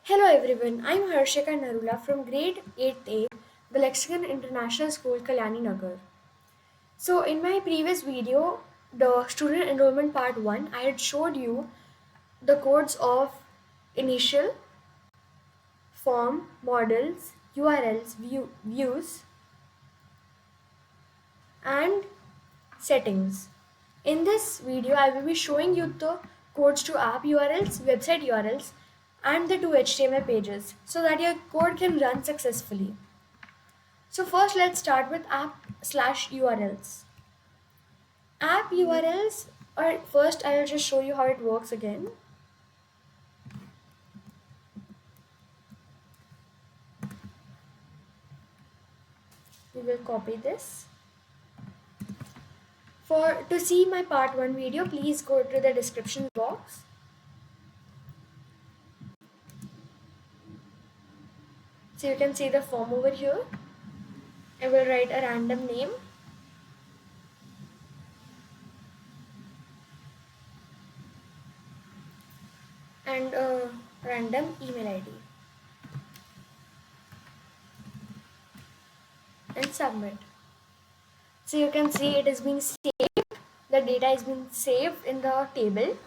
Hello everyone, I'm Harshika Narula from grade 8A, the Lexicon International School, Kalyani Nagar. So in my previous video, the student enrollment part 1, I had showed you the codes of initial, form, models, URLs, views and settings. In this video, I will be showing you the codes to app URLs, website URLs and the two HTML pages so that your code can run successfully. So first let's start with app/URLs. App URLs, or first I'll just show you how it works again. We will copy this. To see my part 1 video, please go to the description box. So you can see the form over here. I will write a random name. And a random email ID. And submit. So you can see it is being saved. The data is being saved in the table.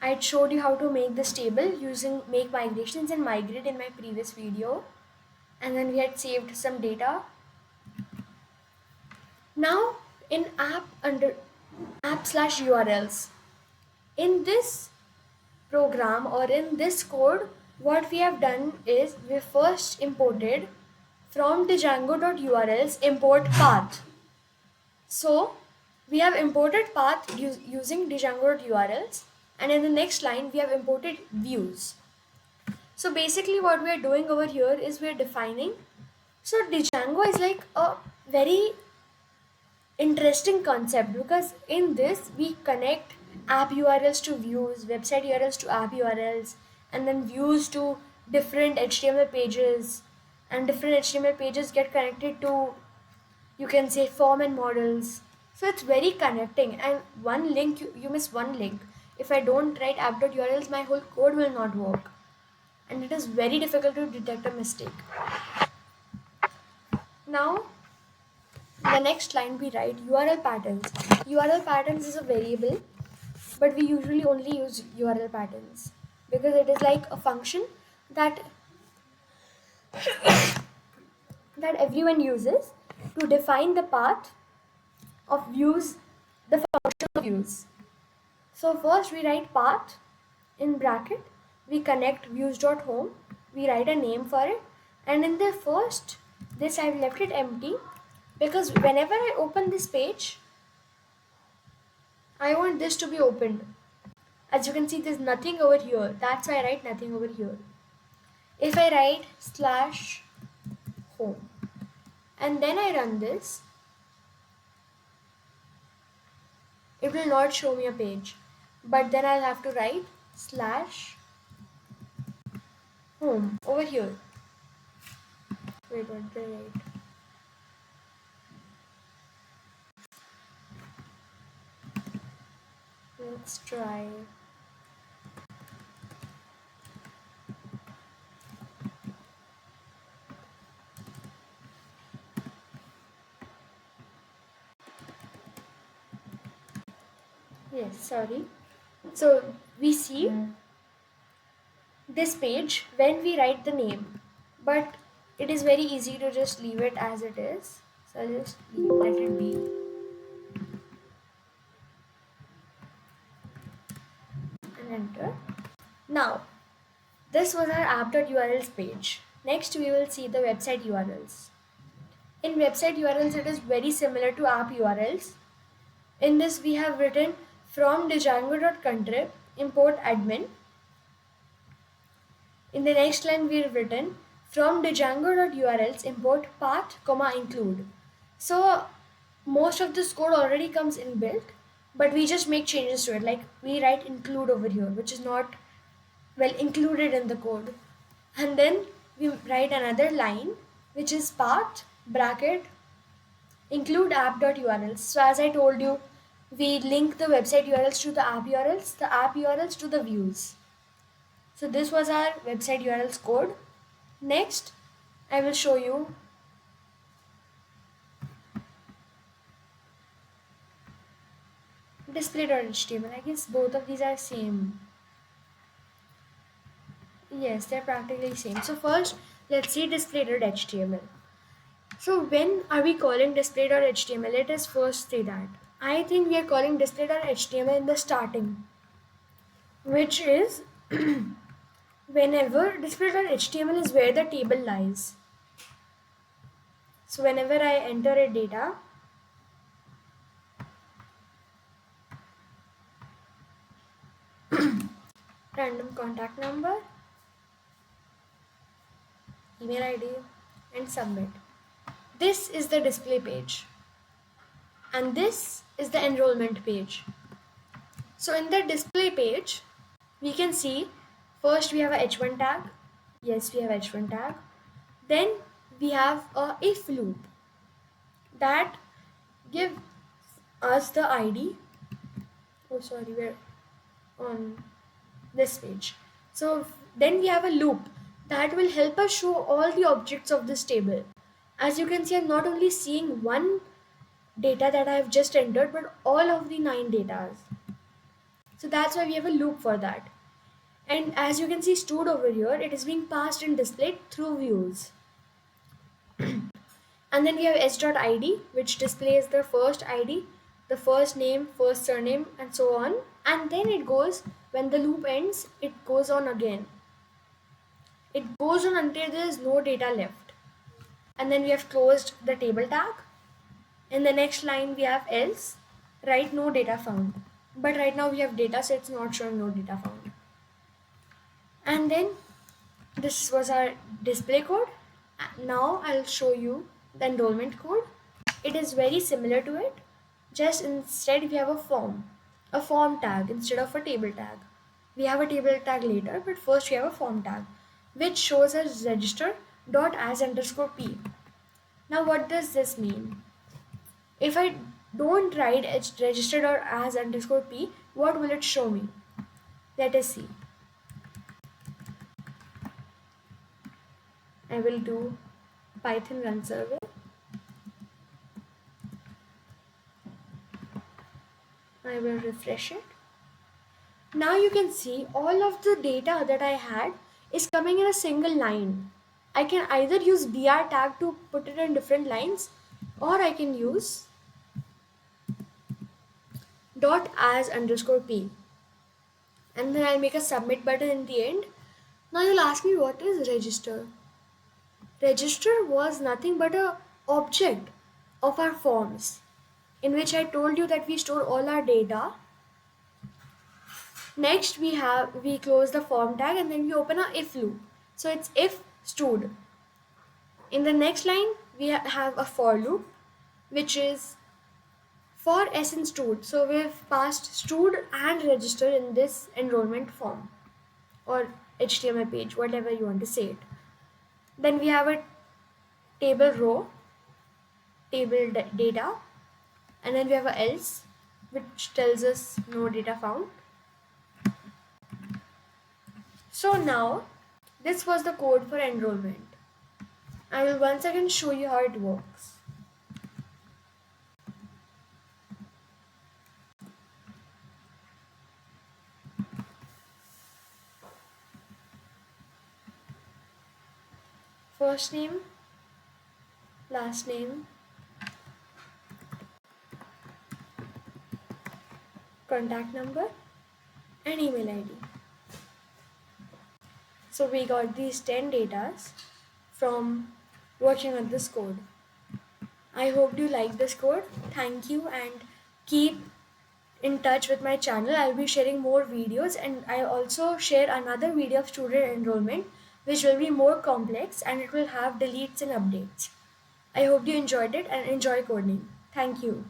I showed you how to make this table using make migrations and migrate in my previous video, and then we had saved some data. Now in app/URLs, in this program or in this code, what we have done is we first imported from Django.urls import path. So we have imported path using Django.urls, and in the next line we have imported views. So basically what we are doing over here is we are defining. So Django is like a very interesting concept because in this we connect app URLs to views, website URLs to app URLs, and then views to different HTML pages, and different HTML pages get connected to, you can say, form and models. So it's very connecting, and one link, you miss one link. If I don't write app.urls, my whole code will not work, and it is very difficult to detect a mistake. Now the next line we write URL patterns. URL patterns is a variable, but we usually only use URL patterns because it is like a function that that everyone uses to define the path of views, the function of views. So first we write path in bracket, we connect views.home, we write a name for it, and in the first, this I've left it empty because whenever I open this page, I want this to be opened. As you can see, there's nothing over here. That's why I write nothing over here. If I write /home and then I run this, it will not show me a page. But then I'll have to write /home over here. Wait, what did I write? Let's try. Yes, sorry. So we see this page when we write the name, but it is very easy to just leave it as it is. So I'll just let it be and enter. Now, this was our app.urls page. Next, we will see the website URLs. In website URLs, it is very similar to app URLs. In this, we have written from django.contrib import admin. In the next line, we have written from django.urls import path, include. So most of this code already comes inbuilt, but we just make changes to it. Like we write include over here, which is not well included in the code. And then we write another line, which is path bracket include app.urls. So as I told you, we link the website URLs to the app URLs to the views. So this was our website URLs code. Next, I will show you display.html. I guess both of these are same. Yes, they're practically same. So first, let's see display.html. So when are we calling display.html? Let us first say that. I think we are calling display.html in the starting, which is whenever display.html is where the table lies. So whenever I enter a data, random contact number, email ID, and submit. This is the display page, and this is the enrollment page. So in the display page, we can see first we have a h1 tag. Yes, we have h1 tag. Then we have a if loop that gives us the ID. Oh, sorry, we're on this page. So then we have a loop that will help us show all the objects of this table. As you can see, I'm not only seeing one data that I have just entered, but all of the 9 datas. So that's why we have a loop for that. And as you can see stored over here, it is being passed and displayed through views. And then we have h.id, which displays the first ID, the first name, first surname, and so on. And then it goes, when the loop ends, it goes on again. It goes on until there is no data left. And then we have closed the table tag. In the next line, we have else, write no data found. But right now we have data, so it's not showing no data found. And then this was our display code. Now I'll show you the enrollment code. It is very similar to it, just instead we have a form tag instead of a table tag. We have a table tag later, but first we have a form tag which shows us register.as_p. Now what does this mean? If I don't write register.as_p, what will it show me? Let us see. I will do Python run server. I will refresh it. Now you can see all of the data that I had is coming in a single line. I can either use br tag to put it in different lines, or I can use .as_p, and then I'll make a submit button in the end. Now you'll ask me, what is register? Register was nothing but a object of our forms, in which I told you that we store all our data. Next we close the form tag, and then we open a if loop. So it's if stored. In the next line we have a for loop, which is for s and stored. So we've passed stored and register in this enrollment form or HTML page, whatever you want to say it. Then we have a table row, table data, and then we have a else, which tells us no data found. So now this was the code for enrollment. I will once again show you how it works. First name, last name, contact number, and email ID. So we got these 10 datas from working on this code. I hope you like this code. Thank you, and keep in touch with my channel. I'll be sharing more videos, and I'll also share another video of student enrollment which will be more complex, and it will have deletes and updates. I hope you enjoyed it and enjoy coding. Thank you.